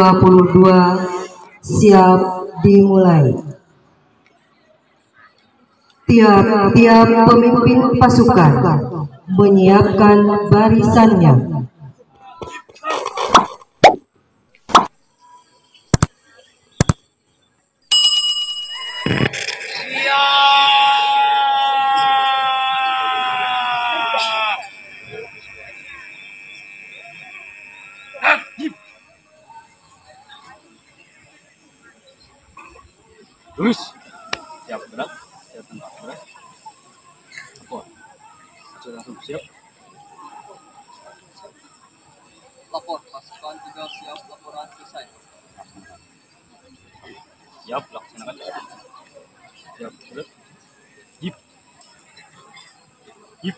22 siap dimulai. Tiap-tiap pemimpin pasukan menyiapkan barisannya. Terus siap gerak, siap tembak gerak. Apa? Sudah langsung siap. Lapor, pasukan 3 siap, laporan selesai. Siap, laksanakan. Siap gerak. Hip. Hip.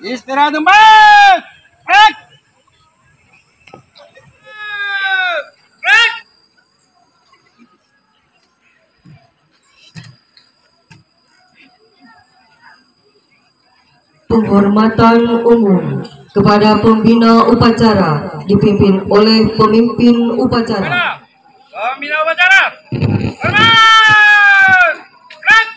Istirahat tempat. Break. Penghormatan umum kepada pembina upacara dipimpin oleh pemimpin upacara. Pembina upacara. Hormat. Break.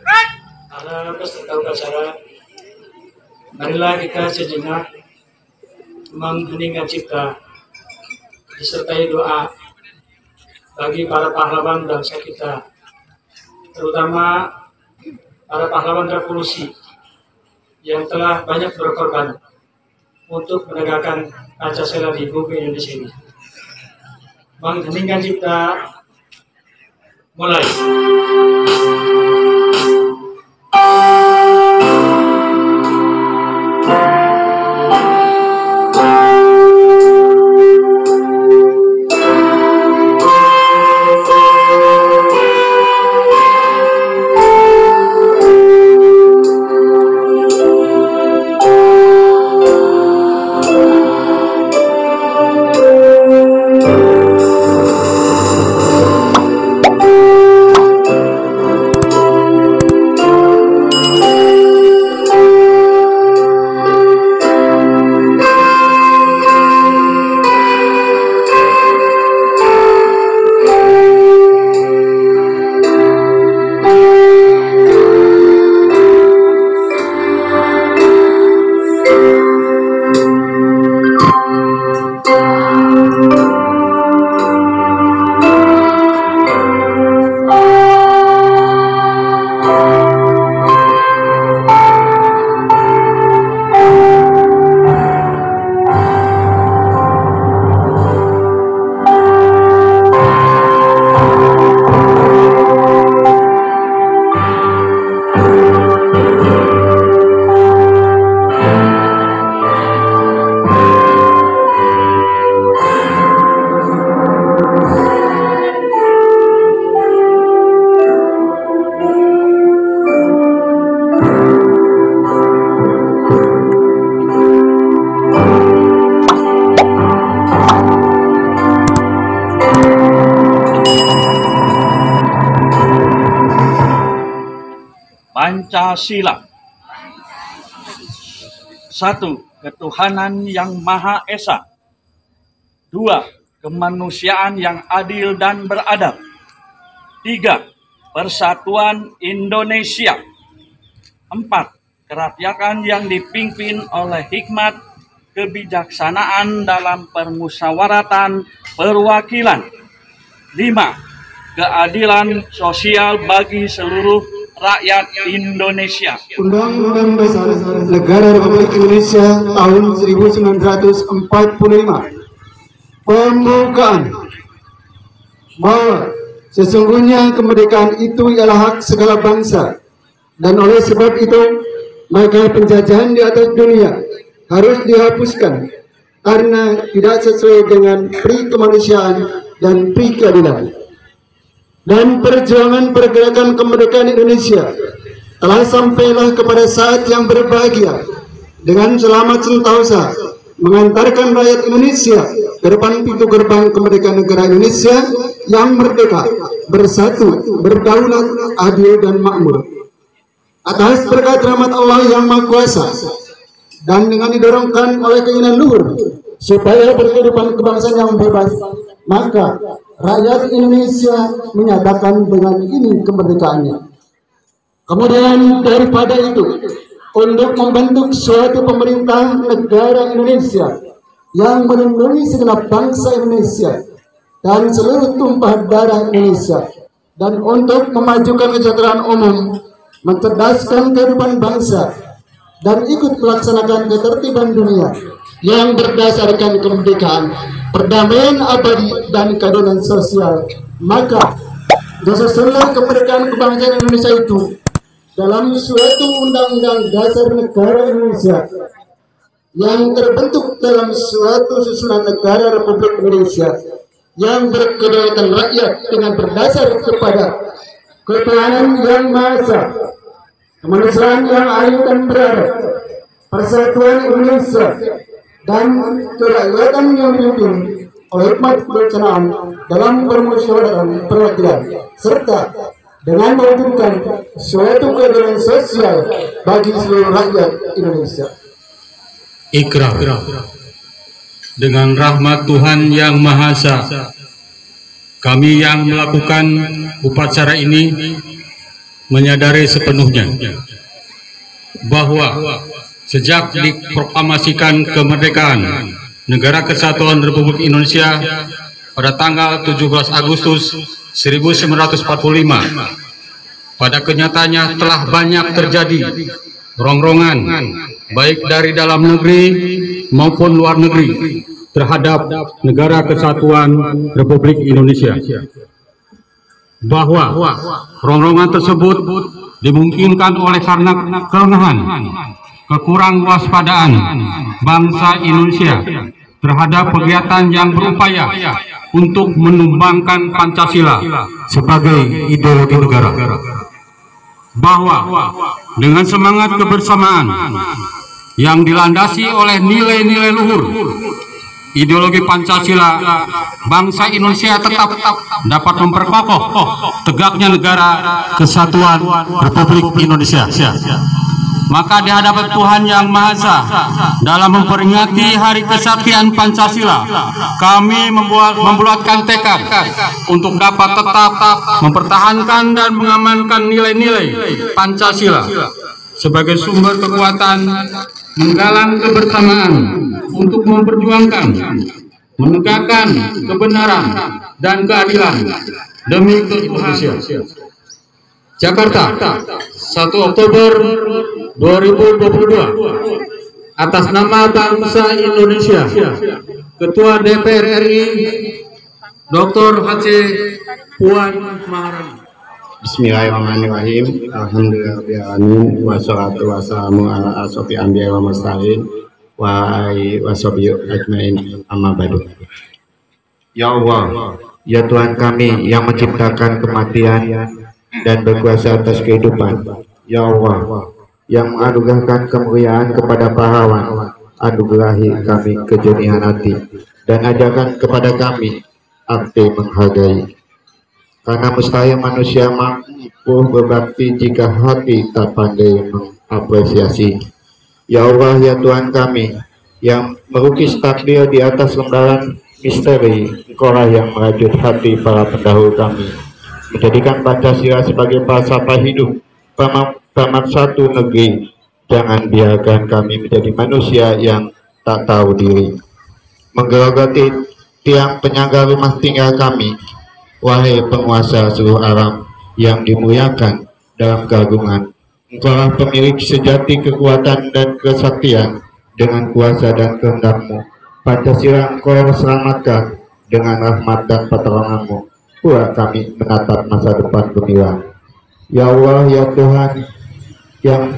Break. Para peserta upacara, marilah kita sejenak mengheningkan cipta disertai doa bagi para pahlawan bangsa kita, terutama para pahlawan revolusi yang telah banyak berkorban untuk menegakkan Pancasila di bumi Indonesia ini. Mengheningkan cipta, mulai. Pancasila. 1. Ketuhanan yang Maha Esa. 2. Kemanusiaan yang adil dan beradab. 3. Persatuan Indonesia. 4. Kerakyatan yang dipimpin oleh hikmat kebijaksanaan dalam permusyawaratan perwakilan. 5. Keadilan sosial bagi seluruh rakyat Indonesia. Undang-Undang Dasar Negara Republik Indonesia tahun 1945. Pembukaan bahwa sesungguhnya kemerdekaan itu ialah hak segala bangsa, dan oleh sebab itu maka penjajahan di atas dunia harus dihapuskan karena tidak sesuai dengan pri kemanusiaan dan pri keadilan. Dan perjuangan pergerakan kemerdekaan Indonesia telah sampailah kepada saat yang berbahagia dengan selamat sentosa mengantarkan rakyat Indonesia ke depan pintu gerbang kemerdekaan negara Indonesia yang merdeka, bersatu, berdaulat, adil dan makmur. Atas berkat rahmat Allah yang Maha Kuasa dan dengan didorongkan oleh keinginan luhur supaya berkehidupan kebangsaan yang bebas, maka rakyat Indonesia menyatakan dengan ini kemerdekaannya. Kemudian daripada itu, untuk membentuk suatu pemerintah negara Indonesia yang melindungi segenap bangsa Indonesia dan seluruh tumpah darah Indonesia, dan untuk memajukan kesejahteraan umum, mencerdaskan kehidupan bangsa, dan ikut melaksanakan ketertiban dunia yang berdasarkan kemerdekaan, perdamaian abadi, dan keadilan sosial, maka disusunlah kemerdekaan kebangsaan Indonesia itu dalam suatu undang-undang dasar negara Indonesia yang terbentuk dalam suatu susunan negara Republik Indonesia yang berkedaulatan rakyat dengan berdasar kepada ketuhanan yang Maha Esa, kemanusiaan yang adil dan beradab, persatuan Indonesia, dan kerakyatan yang dipimpin oleh hikmat kebijaksanaan dalam permusyawaratan perwakilan, serta dengan mewujudkan suatu keadilan sosial bagi seluruh rakyat Indonesia. Ikrar. Dengan rahmat Tuhan yang Maha Esa, kami yang melakukan upacara ini menyadari sepenuhnya bahwa sejak diproklamasikan kemerdekaan Negara Kesatuan Republik Indonesia pada tanggal 17 Agustus 1945, pada kenyataannya telah banyak terjadi rongrongan baik dari dalam negeri maupun luar negeri terhadap Negara Kesatuan Republik Indonesia. Bahwa rongrongan tersebut dimungkinkan oleh karena kelengahan, kekurang waspadaan bangsa Indonesia terhadap kegiatan yang berupaya untuk menumbangkan Pancasila sebagai ideologi negara. Bahwa dengan semangat kebersamaan yang dilandasi oleh nilai-nilai luhur ideologi Pancasila, bangsa Indonesia tetap dapat memperkokoh tegaknya Negara Kesatuan Republik Indonesia. Maka di hadapan Tuhan yang Maha Esa, dalam memperingati Hari Kesaktian Pancasila, kami membulatkan tekad untuk dapat tetap mempertahankan dan mengamankan nilai-nilai Pancasila sebagai sumber kekuatan, menggalang kebersamaan untuk memperjuangkan, menegakkan kebenaran dan keadilan demi Indonesia. Jakarta, 1 Oktober 2022. Atas nama bangsa Indonesia, Ketua DPR RI Dr. H.C. Puan Maharani. Bismillahirrahmanirrahim. Alhamdulillahirrahmanirrahim. Wassalatu wassalamu ala asrofi anbiya wa mursalin wa alihi washabihi ajmain, amma ba'du. Ya Allah, ya Tuhan kami yang menciptakan kematian dan berkuasa atas kehidupan. Ya Allah, yang menganugerahkan kemuliaan kepada pahlawan, anugerahi kami kejernihan hati dan ajarkan kepada kami arti menghargai. Karena mustahil manusia mampu berbakti jika hati tak pandai mengapresiasi. Ya Allah, ya Tuhan kami yang melukis takdir di atas lembaran misteri, Engkaulah yang merajut hati para pendahulu kami, menjadikan Pancasila sebagai falsafah hidup, pemersatu negeri. Jangan biarkan kami menjadi manusia yang tak tahu diri, menggerogoti tiang penyangga rumah tinggal kami. Wahai penguasa seluruh alam yang dimuliakan dalam keagungan, Engkaulah pemilik sejati kekuatan dan kesaktian. Dengan kuasa dan kehendak-Mu, Pancasila Engkau selamatkan. Dengan rahmat dan pertolongan-Mu, buat kami menatap masa depan gemilang. Ya Allah, ya Tuhan yang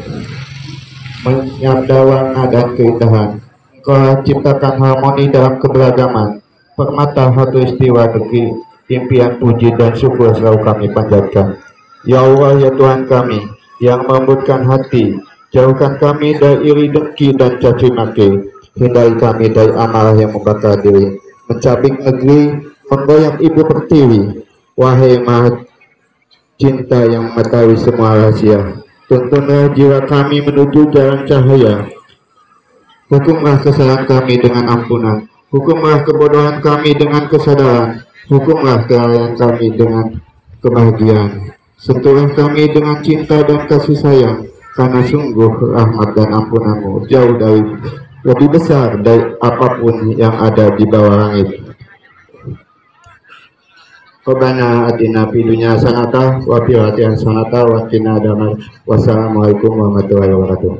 menyabda warna dan keindahan, Engkau ciptakan harmoni dalam keberagaman. Permata satu istiwa negeri, impian puji dan syukur selalu kami panjatkan. Ya Allah, ya Tuhan kami yang melembutkan hati, jauhkan kami dari iri, dengki dan caci maki, hindari kami dari amarah yang membakar diri. mencabik negeri, menggoyang ibu pertiwi. Wahai Maha Cinta yang mengetahui semua rahasia, tuntunlah jiwa kami menuju jalan cahaya. Hukumlah kesalahan kami dengan ampunan, hukumlah kebodohan kami dengan kesadaran, hukumlah kelalaian kami dengan kebahagiaan. Sentuhlah kami dengan cinta dan kasih sayang, karena sungguh rahmat dan ampunanmu jauh dari lebih besar dari apapun yang ada di bawah langit. Rabbana atina fid dunya hasanah wa fil akhirati hasanah wa qina adzabannar. Wassalamualaikum warahmatullahi wabarakatuh.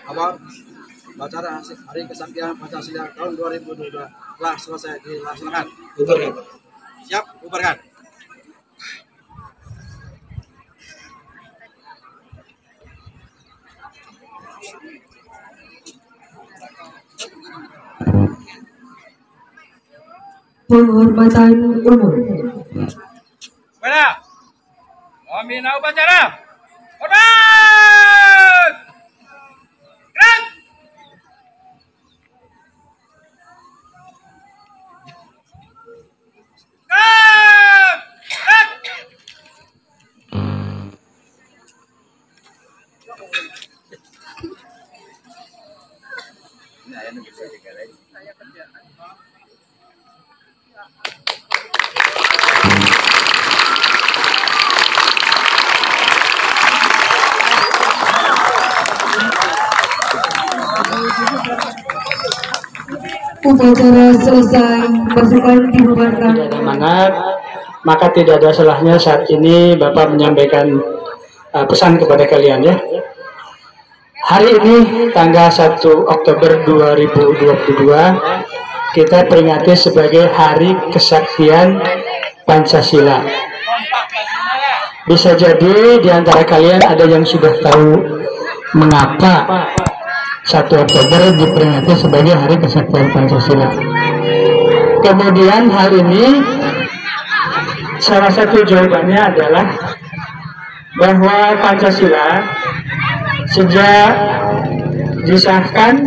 Awal acara Hari Kesaktian Pancasila tahun 2022 telah selesai dilaksanakan. Bubarkan. Siap, bubarkan. Penghormatan umum. Kepada pembina upacara, hormat! Gerak! Gerak! Upacara selesai, pasukan dibubarkan. Tidak ada semangat, maka tidak ada salahnya saat ini Bapak menyampaikan pesan kepada kalian ya. Hari ini tanggal 1 Oktober 2022 kita peringati sebagai Hari Kesaktian Pancasila. Bisa jadi di antara kalian ada yang sudah tahu mengapa 1 Oktober diperingati sebagai Hari Kesaktian Pancasila. Kemudian hal ini salah satu jawabannya adalah bahwa Pancasila sejak disahkan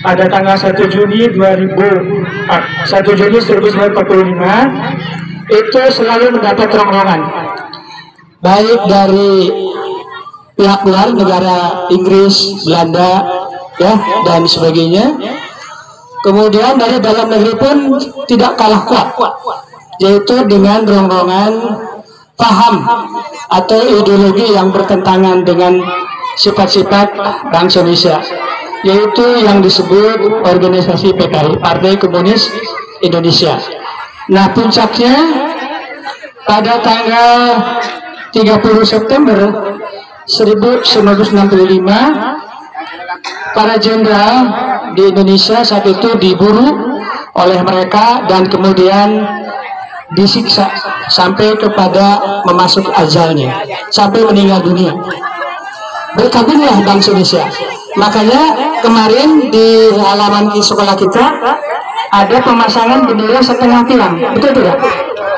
pada tanggal 1 Juni 1945 itu selalu mendapat rongrongan baik dari pihak luar negara Inggris, Belanda ya dan sebagainya. Kemudian dari dalam negeri pun tidak kalah kuat, yaitu dengan rongrongan paham atau ideologi yang bertentangan dengan sifat-sifat bangsa Indonesia, yaitu yang disebut organisasi PKI, Partai Komunis Indonesia. Nah, puncaknya pada tanggal 30 September 1965 para jenderal di Indonesia saat itu diburu oleh mereka dan kemudian disiksa sampai kepada memasuk ajalnya, sampai meninggal dunia. Berkabunglah bangsa Indonesia. Makanya kemarin di halaman sekolah kita ada pemasangan bendera setengah tiang, betul tidak?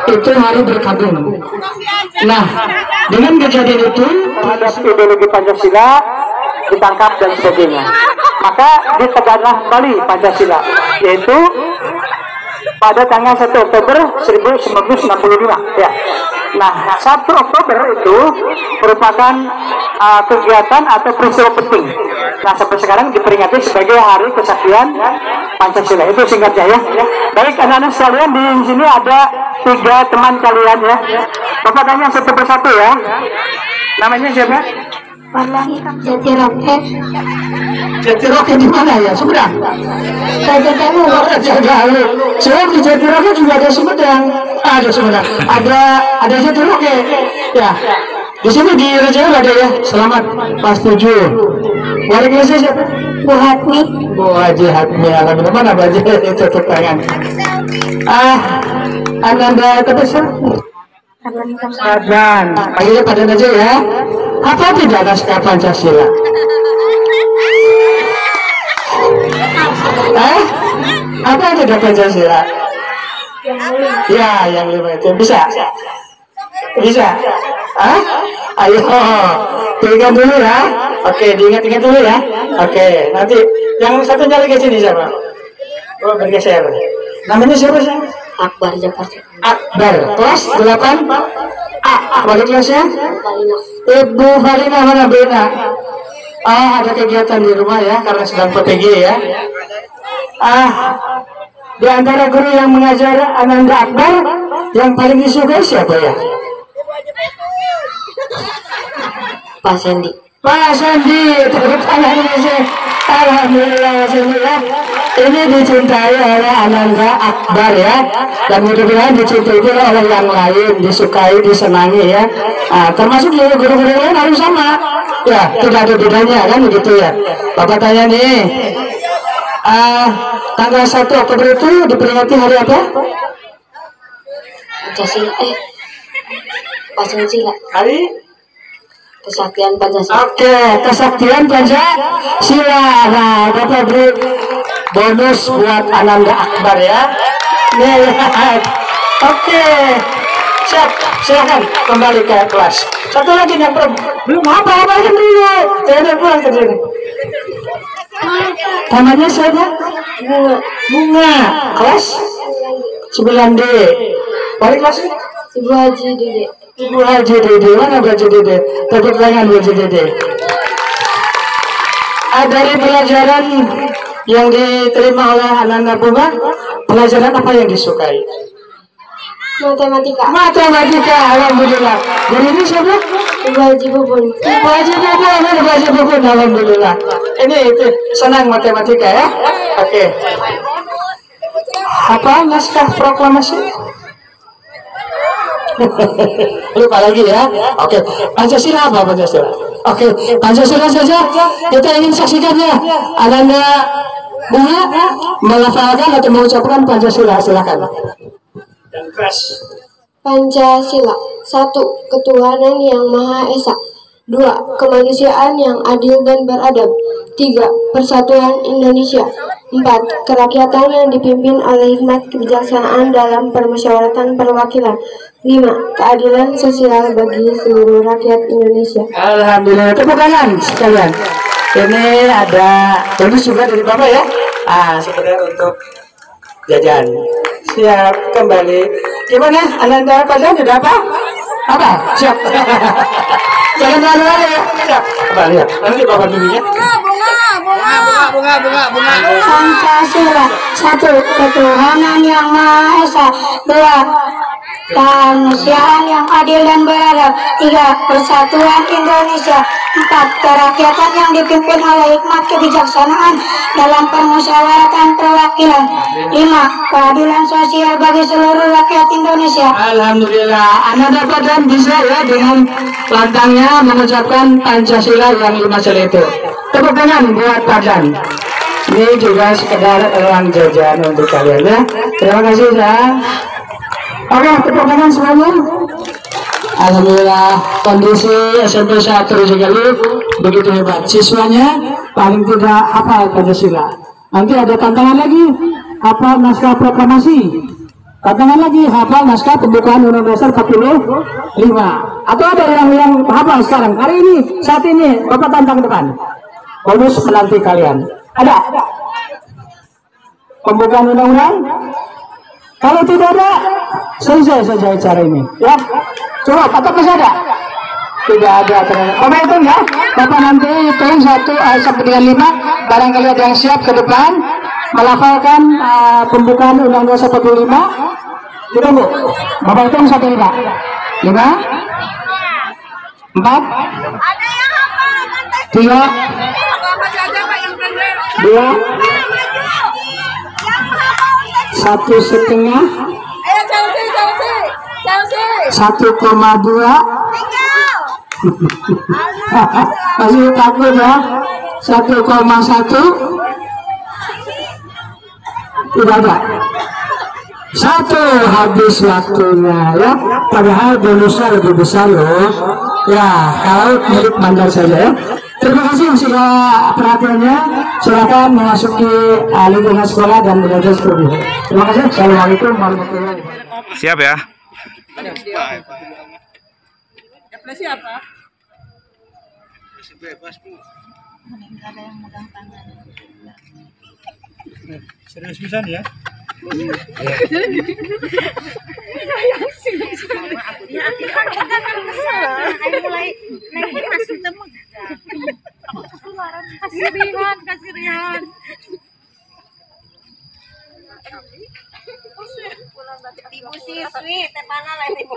Itu hari berkabung. Nah, dengan kejadian itu terhadap ideologi Pancasila ditangkap dan sebagainya, maka ditegaklah kembali Pancasila, yaitu pada tanggal 1 Oktober 1965 ya. Nah, 1 Oktober itu merupakan kegiatan atau peristiwa penting. Nah, sampai sekarang diperingati sebagai Hari Kesaktian Pancasila. Itu singkatnya ya. Baik, anak-anak sekalian, di sini ada 3 teman kalian ya. Bapak tanya satu persatu ya. Namanya siapa? Jatiroke. Jatiroke di mana ya? Sumedang. Raja Galuh. Raja Galuh. Sebab di Jatiroke juga ada Sumedang. Ada Sumedang. Ada Jatiroke. Ya. Di sini di Raja Galuh ada ya. Selamat pas 7. Warga saya siapa? Bu Hatmi. Bu Haji Hatmi. Alhamdulillah, mana Bu Haji? Itu tepuk tangan. Ananda Terbesar. Adnan. Panggilnya Padan aja ya. Apa tidak naskah Pancasila? Apa tidak Pancasila? Ya, yang 5 itu bisa. Bisa. Ayo, diingat dulu ya. Oke, diingat-ingat dulu ya. Oke, nanti yang satunya lagi sini siapa? Oh, bergeser. Namanya siapa sih? Akbar Jafar. Akbar. Kelas 8 A. Balik kelasnya? Ibu Farina mana Bena? Ada kegiatan di rumah ya karena sedang PPG ya. Di antara guru yang mengajar Ananda Akbar yang paling disukai siapa ya? Pak Sandy. Pak Sandi, tepuk tangan ini. Alhamdulillah, alhamdulillah. Ini dicintai oleh Ananda Akbar ya, dan mudah-mudahan dicintai juga oleh yang lain, disukai, disenangi ya. Termasuk guru-guru lain harus sama. Ya, tidak ada bedanya kan begitu ya. Bapak tanya nih, tanggal 1 Oktober itu diperingati hari apa? Pancasila. Hari Kesaktian Pancasila. Oke, kesaktian Pancasila. Nah, Bapak beri bonus buat Ananda Akbar ya. Nih, lihat. Oke, siap. Silakan kembali ke kelas. Satu lagi yang belum apa yang dulu. Jangan pulang ke sini. Namanya siapa? Bunga. Kelas 9D. Balik kelas. Ibu Haji Dede. Ibu Haji Dede, mana Bu Haji Dede? Tepuk tangan Bu Haji Dede. Dari pelajaran yang diterima oleh Ananda Bunga, pelajaran apa yang disukai? Matematika. Matematika, alhamdulillah. Dari ini siapa? Ibu Haji Bubun. Ibu Haji Bubun, Ibu Haji Bubun, alhamdulillah. Ini itu senang matematika ya. Oke. Apa naskah proklamasi? Lupa lagi ya. Oke, Pancasila apa Pancasila? Oke, Pancasila saja kita ingin saksikan ya. Ananda Bunga melafalkan atau mengucapkan Pancasila, silakan. Dan keras. Pancasila. 1. Ketuhanan yang Maha Esa. 2. Kemanusiaan yang adil dan beradab. 3. Persatuan Indonesia. 4. Kerakyatan yang dipimpin oleh hikmat kebijaksanaan dalam permusyawaratan perwakilan. 5. Keadilan sosial bagi seluruh rakyat Indonesia. Alhamdulillah, tepuk tangan sekalian. Ini ada bonus juga dari Bapak ya. Sebenarnya untuk jajan. Siap, kembali. Gimana? Ananda Padang sudah apa? Apa? Siap. Jangan lari-lari ya. Siap. Kembali ya. Nanti Bapak dulu ya. Bunga. Pancasila. 1. Ketuhanan yang Maha Esa. 2. Kemanusiaan yang adil dan beradab. 3. Persatuan Indonesia. 4. Kerakyatan yang dipimpin oleh hikmat kebijaksanaan dalam permusyawaratan perwakilan. 5. Keadilan sosial bagi seluruh rakyat Indonesia. Alhamdulillah, Ananda Padang bisa ya dengan lantangnya mengucapkan Pancasila yang 5 sel itu. Tepuk tangan buat Padang. Ini juga sekedar uang jajan untuk kalian ya. Terima kasih ya. Oke, tepuk tangan semuanya. Alhamdulillah, kondisi SMP 1 Rejagali begitu hebat. Siswanya paling tidak hafal Pancasila. Nanti ada tantangan lagi, hafal naskah proklamasi. Tantangan lagi, hafal naskah pembukaan Undang-Undang Dasar 45. Atau ada yang hafal sekarang. Hari ini, saat ini, Bapak tantang ke depan. Bonus menanti kalian. Ada? Pembukaan Undang-Undang? Kalau tidak ada, selesai saja acara ini. Ya, coba atau masih ada? Tidak ada ternyata. Bapak hitung ya. Bapak nanti hitung 1 sampai dengan 5. Barangkali ada yang siap ke depan melafalkan pembukaan Undang-Undang 45. Ditunggu. Bapak hitung 1 5. 5 4 3 2 1,5 1,2 masih takut ya. 1,1 tidak ada. 1 habis waktunya ya. Padahal bonusnya lebih besar loh ya. Kalau milik bandar saja ya. Terima kasih sudah perhatiannya. Silakan memasuki lingkungan sekolah dan belajar seperti ini. Terima kasih. Assalamualaikum warahmatullahi wabarakatuh. Siap ya. Siapa? Bebas Bu. Ada yang megang tangan. Serius pisan ya. Kasih Rihan. Ibu siswi, tepana lah ibu.